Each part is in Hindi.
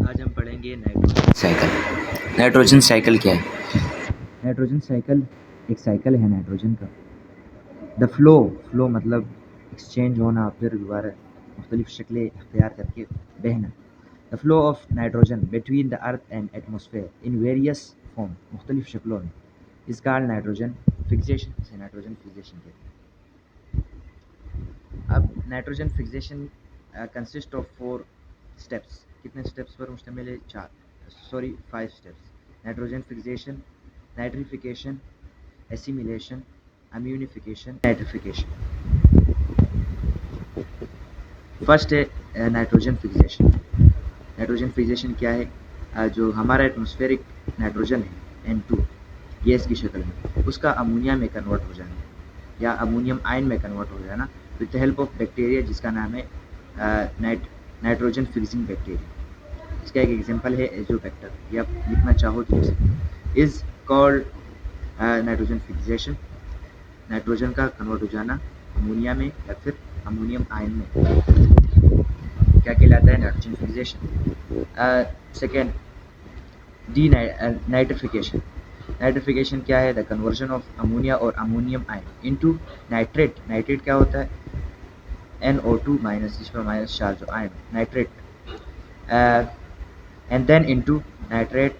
आज हम पढ़ेंगे नाइट्रोजन साइकिल। नाइट्रोजन साइकिल क्या है? नाइट्रोजन साइकिल एक साइकिल है नाइट्रोजन का। द फ्लो मतलब एक्सचेंज होना, फिर दोबारा मुख्तलिफ शक्लें इख्तियार करके बहना। The flow of nitrogen between the earth and atmosphere in various form, मुख्तलिफ शक्लों में, इस कॉल्ड नाइट्रोजन फिक्सेशन। इसे नाइट्रोजन फिक्सेशन कहते हैं। अब nitrogen fixation consist of 4 steps. कितने स्टेप्स पर मुश्तमिल है? 5 steps. Nitrogen fixation, nitrification, assimilation, ammonification, nitrification. First है नाइट्रोजन फिक्सेशन। नाइट्रोजन फिक्सेशन क्या है? जो हमारा एटमॉस्फेरिक नाइट्रोजन है N2 गैस की शक्ल में, उसका अमोनिया में कन्वर्ट हो जाना या अमोनियम आयन में कन्वर्ट हो जाना with the help of bacteria जिसका नाम है नाइट्रोजन फिक्सिंग बैक्टीरिया। इसका एक एग्जांपल है एजोबैक्टर, ये आप लिखना चाहो तो लिख सकते। Is called nitrogen fixation. Nitrogen का कन्वर्ट हो जाना अमोनिया में या फिर अमोनियम आयन में क्या कहलाता है? Nitrogen fixation. Second, the nitrification. Nitrification क्या है? द कन्वर्जन ऑफ अमोनिया और ammonium ion into nitrate. Nitrate क्या होता है? NO2 माइनस, इस पर minus charge ion, nitrate, and then into nitrate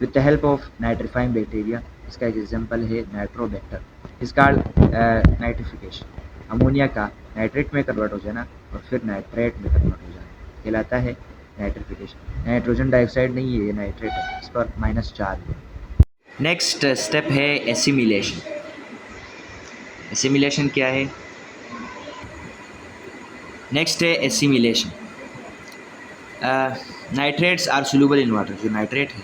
with the help of nitrifying bacteria. इसका एक एग्जांपल है nitrobacter. Is called nitrification. Ammonia का नाइट्रेट में कन्वर्ट हो जाना और फिर नाइट्रेट में कन्वर्ट हो जाना कहलाता है नाइट्रिफिकेशन। नाइट्रोजन डाइऑक्साइड नहीं है, ये नाइट्रेट है, इस पर माइनस चार्ज है। नेक्स्ट स्टेप है एसिमिलेशन। एसिमिलेशन क्या है? नेक्स्ट है assimilation. Nitrates are soluble in water. जो नाइट्रेट है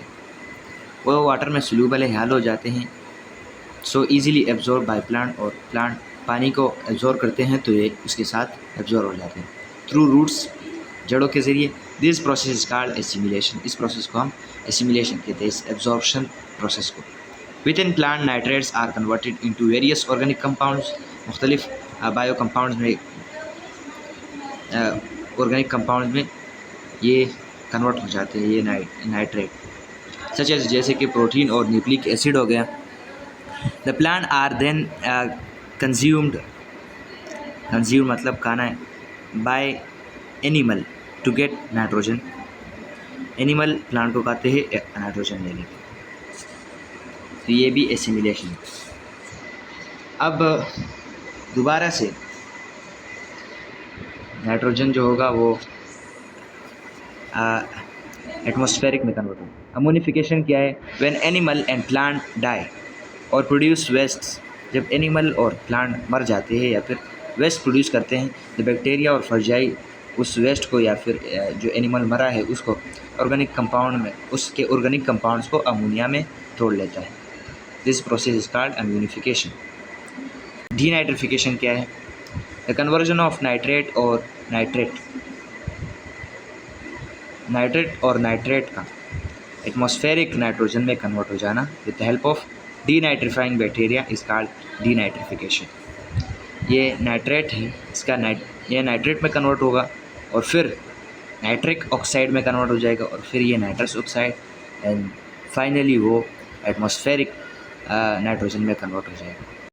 वो वाटर में सोल्यूबल है, हाल हो जाते हैं, so easily absorb by plant, और प्लांट पानी को एब्जॉर्ब करते हैं तो ये उसके साथ एब्जॉर्ब हो जाते हैं थ्रू रूट्स, जड़ों के ज़रिए। This process is called assimilation. इस प्रोसेस को हम एसिमिलेशन कहते हैं, इस एब्जॉर्प्शन प्रोसेस को। Within plant nitrates are converted into various organic compounds. मुख्तलिफ बायो कंपाउंड्स में, ऑर्गेनिक कंपाउंड में ये कन्वर्ट हो जाते हैं, ये नाइट्रेट, सच एज जैसे कि प्रोटीन और न्यूक्लिक एसिड हो गया। The plant are then consumed, consume मतलब खाना है, by animal to get nitrogen. Animal plant को खाते हैं नाइट्रोजन लेने के, तो ये भी एसिमिलेशन है। अब दोबारा से नाइट्रोजन जो होगा वो एटमॉस्फेरिक में कन्वर्ट होगा। अमोनिफिकेशन क्या है? When animal and plant die और प्रोड्यूस वेस्ट। जब एनिमल और प्लांट मर जाते हैं या फिर वेस्ट प्रोड्यूस करते हैं, द बैक्टीरिया और फंजाई उस वेस्ट को या फिर जो एनिमल मरा है उसको ऑर्गेनिक कंपाउंड में, उसके ऑर्गेनिक कंपाउंड्स को अमोनिया में तोड़ लेता है। This process is called ammonification. Denitrification क्या है? द कन्वर्जन ऑफ नाइट्रेट और नाइट्रेट का एटमॉस्फेरिक नाइट्रोजन में कन्वर्ट हो जाना with the help of denitrifying bacteria is called denitrification. ये नाइट्रेट है, ये नाइट्रेट में कन्वर्ट होगा और फिर नाइट्रिक ऑक्साइड में कन्वर्ट हो जाएगा और फिर ये नाइट्रस ऑक्साइड, एंड फाइनली वो एटमॉस्फेरिक नाइट्रोजन में कन्वर्ट हो जाएगा।